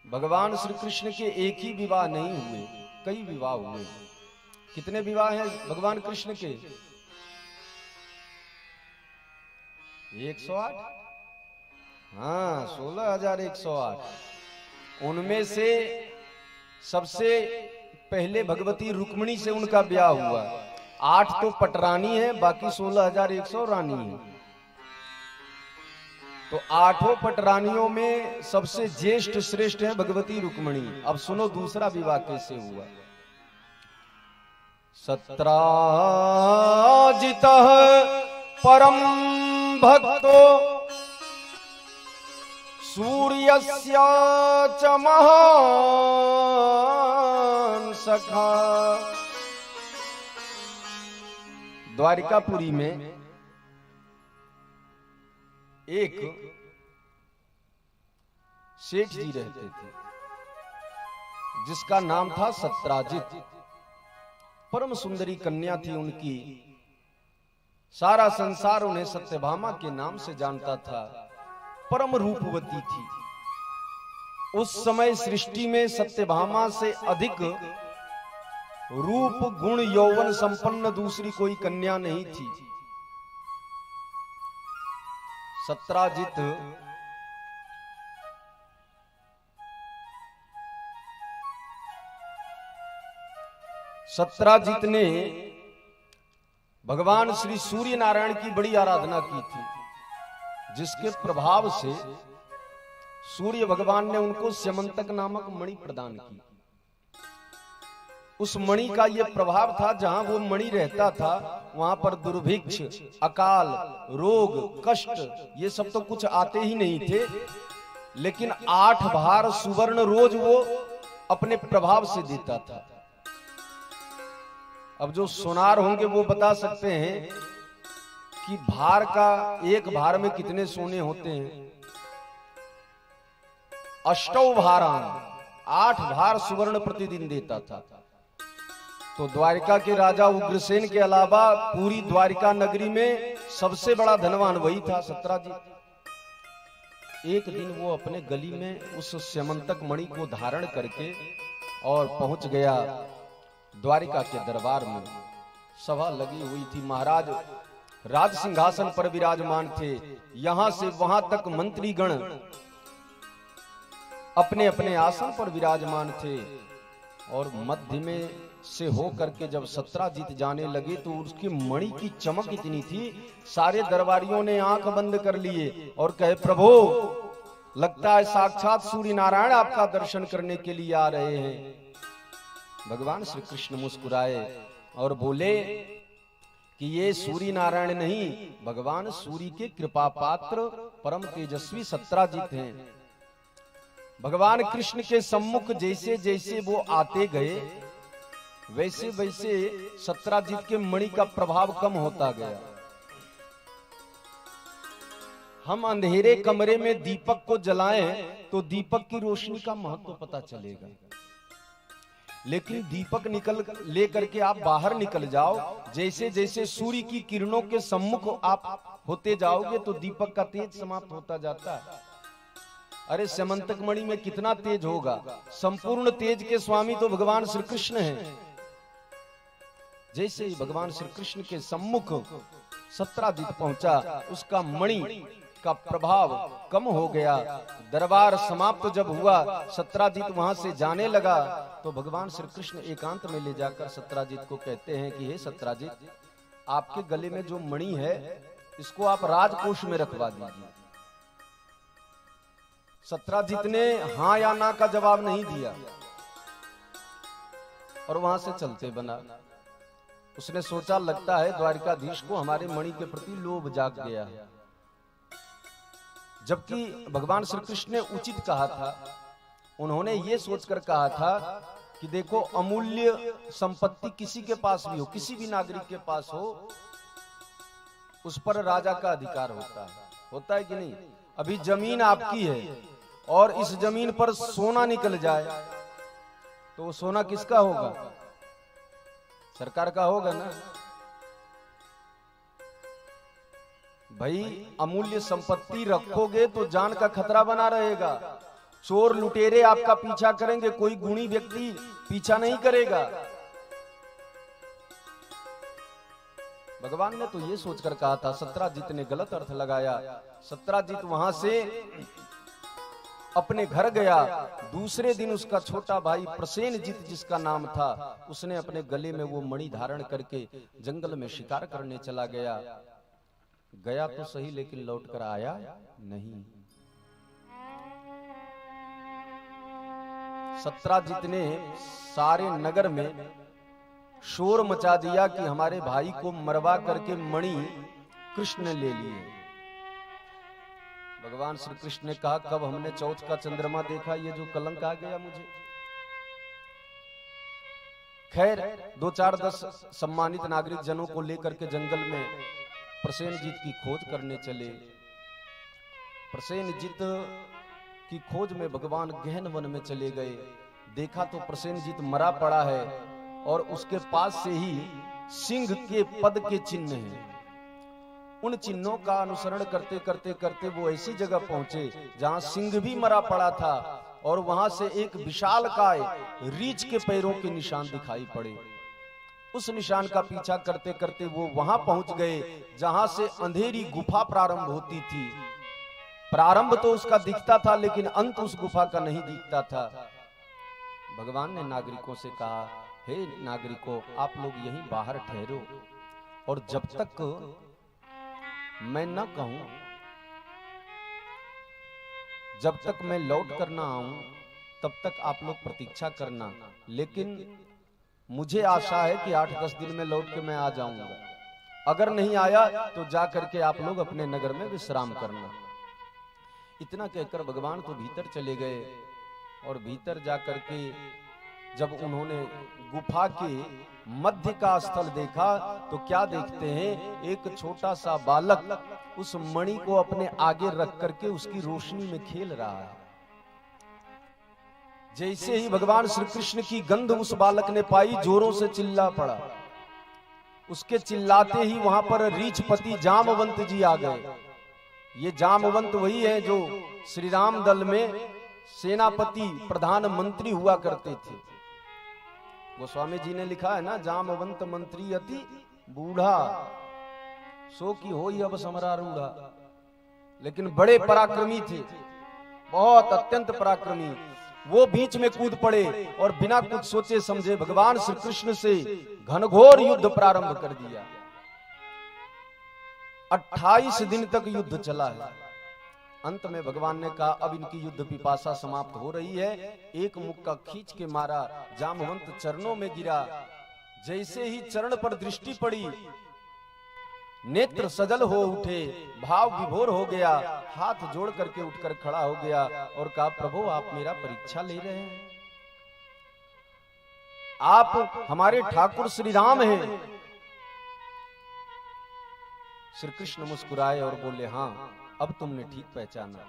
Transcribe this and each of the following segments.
भगवान श्री कृष्ण के एक ही विवाह नहीं हुए, कई विवाह हुए। कितने विवाह हैं भगवान कृष्ण के? 108। हाँ, 16,108। उनमें से सबसे पहले भगवती रुक्मिणी से उनका ब्याह हुआ। 8 तो पटरानी है, बाकी 16,100 रानी है। तो 8 पटरानियों में सबसे ज्येष्ठ श्रेष्ठ है भगवती रुक्मिणी। अब सुनो दूसरा विवाह कैसे हुआ। सत्राजितः परम भक्तो सूर्यस्य च महान सखा। द्वारिकापुरी में एक सेठ जी रहते थे जिसका नाम था सत्राजित। परम सुंदरी कन्या थी उनकी। सारा संसार उन्हें सत्यभामा के नाम से जानता था। परम रूपवती थी। उस समय सृष्टि में सत्यभामा से अधिक रूप गुण यौवन संपन्न दूसरी कोई कन्या नहीं थी। सत्राजित ने भगवान श्री सूर्य नारायण की बड़ी आराधना की थी, जिसके प्रभाव से सूर्य भगवान ने उनको स्यमंतक नामक मणि प्रदान की। उस मणि का यह प्रभाव था, जहां वो मणि रहता था वहां पर दुर्भिक्ष, अकाल, रोग, कष्ट ये सब तो कुछ आते ही नहीं थे। लेकिन 8 भार सुवर्ण रोज वो अपने प्रभाव से देता था। अब जो सुनार होंगे वो बता सकते हैं कि भार का, एक भार में कितने सोने होते हैं। 8 भारान, 8 भार सुवर्ण प्रतिदिन देता था। तो द्वारिका के राजा उग्रसेन के अलावा पूरी द्वारिका नगरी में सबसे बड़ा धनवान वही था, सत्राजित। एक दिन वो अपने गली में उस स्यमंतक मणि को धारण करके और पहुंच गया द्वारिका के दरबार में। सभा लगी हुई थी, महाराज राज सिंहासन पर विराजमान थे। यहां से वहां तक मंत्रीगण अपने अपने आसन पर विराजमान थे। और मध्य में से होकर के जब सत्राजित जाने लगे तो उसकी मणि की चमक इतनी थी, सारे दरबारियों ने आंख बंद कर लिए और कहे, प्रभु लगता है साक्षात सूर्य नारायण आपका दर्शन करने के लिए आ रहे हैं। भगवान श्री कृष्ण मुस्कुराए और बोले कि ये सूर्य नारायण नहीं, भगवान सूर्य के कृपा पात्र परम तेजस्वी सत्राजित हैं। भगवान कृष्ण के सम्मुख जैसे जैसे वो आते गए वैसे वैसे सत्राजित के मणि का प्रभाव कम होता गया। हम अंधेरे कमरे में दीपक को जलाएं तो दीपक की रोशनी का महत्व पता चलेगा, लेकिन दीपक निकल लेकर के आप बाहर निकल जाओ, जैसे जैसे सूर्य की किरणों के सम्मुख आप होते जाओगे तो दीपक का तेज समाप्त होता जाता है। अरे स्यमंतक मणि में कितना तेज होगा। संपूर्ण तेज के स्वामी तो भगवान श्री कृष्ण हैं। जैसे ही भगवान श्री कृष्ण के सम्मुख सत्राजित पहुंचा, उसका मणि का प्रभाव कम हो गया। दरबार समाप्त जब हुआ, सत्राजित वहां से जाने लगा तो भगवान श्री कृष्ण एकांत में ले जाकर सत्राजित को कहते हैं कि हे सत्राजित, आपके गले में जो मणि है इसको आप राजकोष में रखवा दीजिए। सत्राजित ने हां या ना का जवाब नहीं दिया और वहां से चलते बना। उसने सोचा, लगता है द्वारिकाधीश को हमारे मणि के प्रति लोभ जाग गया है। जबकि भगवान श्री कृष्ण ने उचित कहा था। उन्होंने ये सोचकर कहा था कि देखो, अमूल्य संपत्ति किसी के पास भी हो, किसी भी नागरिक के पास हो, उस पर राजा का अधिकार होता है कि नहीं। अभी जमीन आपकी है और इस जमीन पर सोना निकल जाए तो वो सोना किसका होगा? सरकार का होगा ना। भाई अमूल्य संपत्ति रखोगे तो जान का खतरा बना रहेगा। चोर लुटेरे आपका पीछा करेंगे, कोई गुणी व्यक्ति पीछा नहीं करेगा। भगवान ने तो ये सोचकर कहा था, सत्राजित ने गलत अर्थ लगाया। सत्राजित वहां से अपने घर गया। दूसरे दिन उसका छोटा भाई प्रसेनजित जिसका नाम था, उसने अपने गले में वो मणि धारण करके जंगल में शिकार करने चला गया। गया तो सही, लेकिन लौट कर आया नहीं। सत्राजित ने सारे नगर में शोर मचा दिया कि हमारे भाई को मरवा करके मणि कृष्ण ले लिए। भगवान श्री कृष्ण ने कहा, कब हमने चौथ का चंद्रमा देखा, ये जो कलंक आ गया मुझे। खैर 2-4-10 सम्मानित नागरिक जनों को लेकर के जंगल में प्रसेनजित की खोज करने चले। प्रसेनजित की खोज में भगवान गहन वन में चले गए। देखा तो प्रसेनजित मरा पड़ा है और उसके पास से ही सिंह के पद के चिन्ह हैं। उन चिन्हों का अनुसरण करते करते करते वो ऐसी जगह पहुंचे जहां सिंह भी मरा पड़ा था और वहां से एक विशालकाय रीछ के पैरों के निशान दिखाई पड़े। उस निशान का पीछा करते करते वो वहां पहुंच गए जहां से अंधेरी गुफा प्रारंभ होती थी। प्रारंभ तो उसका दिखता था, लेकिन अंत उस गुफा का नहीं दिखता था। भगवान ने नागरिकों से कहा, हे नागरिकों, आप लोग यहीं बाहर ठहरो और जब तक मैं न कहूं, जब तक मैं लौट कर ना आऊं, तब तक आप लोग प्रतीक्षा करना। लेकिन मुझे आशा है कि 8-10 दिन में लौट के मैं आ जाऊंगा। अगर नहीं आया तो जा करके आप लोग अपने नगर में विश्राम करना। इतना कहकर भगवान तो भीतर चले गए और भीतर जा करके जब उन्होंने गुफा के मध्य का स्थल देखा तो क्या देखते हैं, एक छोटा सा बालक उस मणि को अपने आगे रख करके उसकी रोशनी में खेल रहा है। जैसे ही भगवान श्री कृष्ण की गंध उस बालक ने पाई, जोरों से चिल्ला पड़ा। उसके चिल्लाते ही वहां पर रीछपति जामवंत जी आ गए। ये जामवंत वही है जो श्री राम दल में सेनापति प्रधानमंत्री हुआ करते थे। गोस्वामी जी ने लिखा है ना, जामवंत मंत्री अति बूढ़ा, सो की होई अब समरारूढ़ा। लेकिन बड़े पराक्रमी थे, बहुत अत्यंत पराक्रमी। वो बीच में कूद पड़े और बिना कुछ सोचे समझे भगवान श्री कृष्ण से घनघोर युद्ध प्रारंभ कर दिया। 28 दिन तक युद्ध चला है। अंत में भगवान ने कहा, अब इनकी युद्ध पिपासा समाप्त हो रही है। एक मुक्का खींच के मारा, जामवंत चरणों में गिरा। जैसे ही चरण पर दृष्टि पड़ी, नेत्र सजल हो उठे, भाव विभोर हो गया, हाथ जोड़ करके उठकर खड़ा हो गया और कहा, प्रभु आप मेरा परीक्षा ले रहे हैं? आप हमारे ठाकुर श्री राम हैं। श्री कृष्ण मुस्कुराए और बोले, हाँ अब तुमने ठीक पहचाना।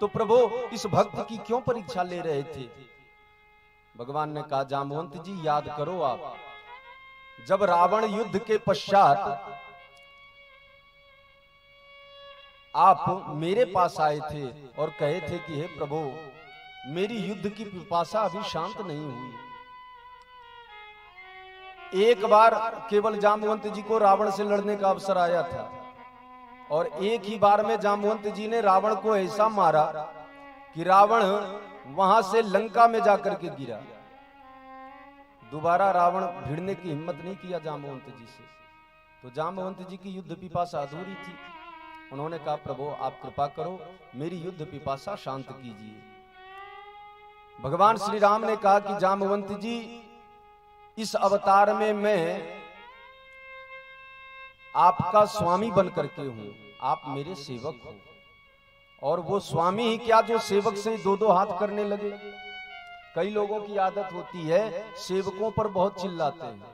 तो प्रभु इस भक्त की क्यों परीक्षा ले रहे थे? भगवान ने कहा, जामवंत जी याद करो, आप जब रावण युद्ध के पश्चात आप मेरे पास आए थे और कहे थे कि हे प्रभु मेरी युद्ध की पिपासा अभी शांत नहीं हुई। एक बार केवल जामवंत जी को रावण से लड़ने का अवसर आया था और एक ही बार में जामवंत जी ने रावण को ऐसा मारा कि रावण वहां से लंका में जाकर के गिरा। दोबारा रावण भिड़ने की हिम्मत नहीं किया जामवंत जी से। तो जामवंत जी की युद्ध पिपासा अधूरी थी। उन्होंने कहा, प्रभु आप कृपा करो, मेरी युद्ध पिपासा शांत कीजिए। भगवान श्री राम ने कहा कि जामवंत जी, इस अवतार में मैं आपका स्वामी बन करके हूं, आप मेरे सेवक हो। और वो स्वामी ही क्या, जो सेवक से 2-2 हाथ करने लगे। कई लोगों की आदत होती है, सेवकों पर बहुत चिल्लाते हैं,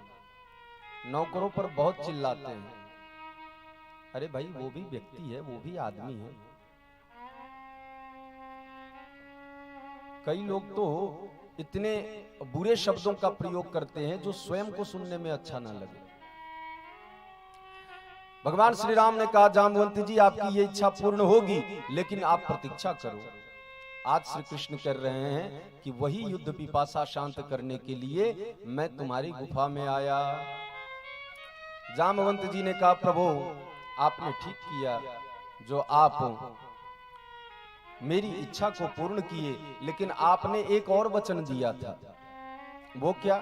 नौकरों पर बहुत चिल्लाते हैं। अरे भाई वो भी व्यक्ति है, वो भी आदमी है। कई लोग तो इतने बुरे शब्दों का प्रयोग करते हैं जो स्वयं को सुनने में अच्छा ना लगे। भगवान श्री राम ने कहा, जामवंत जी आपकी ये इच्छा पूर्ण होगी, लेकिन आप प्रतीक्षा करो। आज श्री कृष्ण कर रहे हैं कि वही युद्ध पिपासा शांत करने के लिए मैं तुम्हारी गुफा में आया। जामवंत जी ने कहा, प्रभु आपने ठीक किया जो आप मेरी इच्छा को पूर्ण किए, लेकिन आपने एक और वचन दिया था। वो क्या?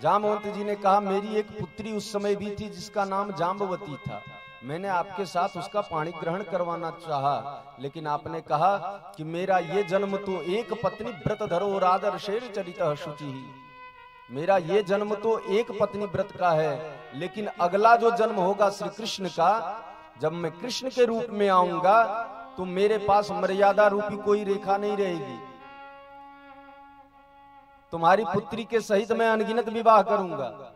जामवंत जी ने कहा, मेरी एक पुत्री उस समय भी थी जिसका नाम जाम्बवती था। मैंने आपके साथ उसका पाणी ग्रहण करवाना चाहा, लेकिन आपने कहा कि मेरा ये जन्म तो एक पत्नी व्रत धरो रादर शेर चरित शुचि। मेरा ये जन्म तो एक पत्नी व्रत का है, लेकिन अगला जो जन्म होगा श्री कृष्ण का, जब मैं कृष्ण के रूप में आऊंगा तो मेरे पास मर्यादा रूपी कोई रेखा नहीं रहेगी। तुम्हारी पुत्री के सहित मैं अनगिनत विवाह करूंगा,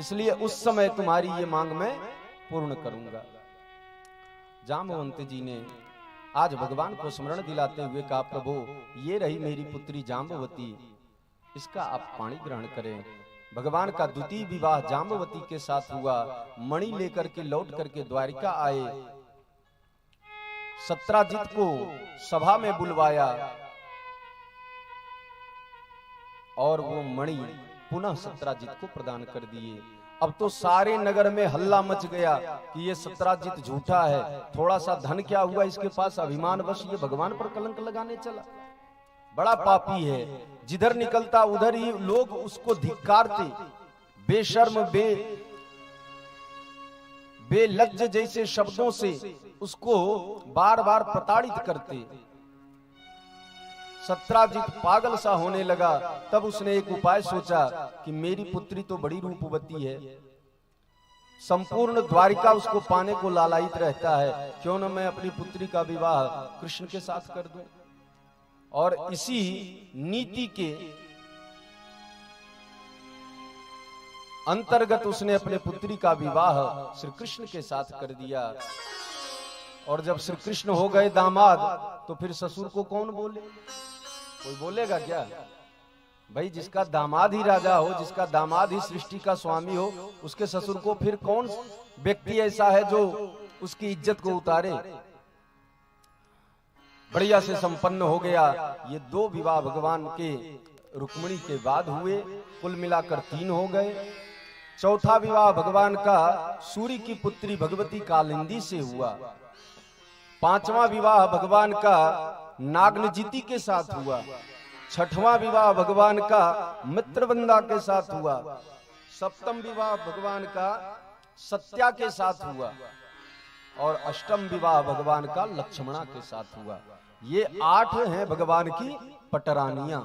इसलिए उस समय तुम्हारी ये मांग मैं पूर्ण करूंगा। जामवंत जी ने आज भगवान को स्मरण दिलाते हुए कहा, प्रभु ये रही मेरी पुत्री जाम्बवती, इसका आप पाणी ग्रहण करें। भगवान का द्वितीय विवाह जाम्बवती के साथ हुआ। मणि लेकर के लौट करके द्वारिका आए। सत्राजित को सभा में बुलवाया और वो मणि पुनः सत्राजित को प्रदान कर दिए। अब तो सारे नगर में हल्ला मच गया कि ये सत्राजित झूठा है, थोड़ा सा धन क्या हुआ इसके पास, अभिमानवश ये भगवान पर कलंक लगाने चला, बड़ा पापी है। जिधर निकलता उधर ही लोग उसको धिक्कारते, बेशर्म बेलज्ज जैसे शब्दों से उसको बार बार प्रताड़ित करते। सत्राजित पागल सा होने लगा। तब उसने एक उपाय सोचा कि मेरी पुत्री तो बड़ी रूपवती है, संपूर्ण द्वारिका उसको पाने को लालायित रहता है, क्यों न मैं अपनी पुत्री का विवाह कृष्ण के साथ कर दूं। और इसी नीति के अंतर्गत उसने अपने पुत्री का विवाह श्री कृष्ण के साथ कर दिया। और जब श्री कृष्ण हो गए दामाद, तो फिर ससुर को कौन बोले? कोई बोलेगा क्या? भाई जिसका दामाद ही राजा हो, जिसका दामाद ही सृष्टि का स्वामी हो, उसके ससुर को फिर कौन व्यक्ति ऐसा है जो उसकी इज्जत को उतारे? बढ़िया से संपन्न हो गया। ये 2 विवाह भगवान के रुक्मिणी के बाद हुए, कुल मिलाकर 3 हो गए। चौथा विवाह भगवान का सूर्य की पुत्री भगवती कालिंदी से हुआ। 5वां विवाह भगवान का नागनजिति के साथ हुआ। 6वां विवाह भगवान का मित्रवंदा के साथ हुआ। 7वां विवाह भगवान का सत्या के साथ हुआ। और 8वां विवाह भगवान का लक्ष्मणा के साथ हुआ। ये 8 हैं भगवान की पटरानियां।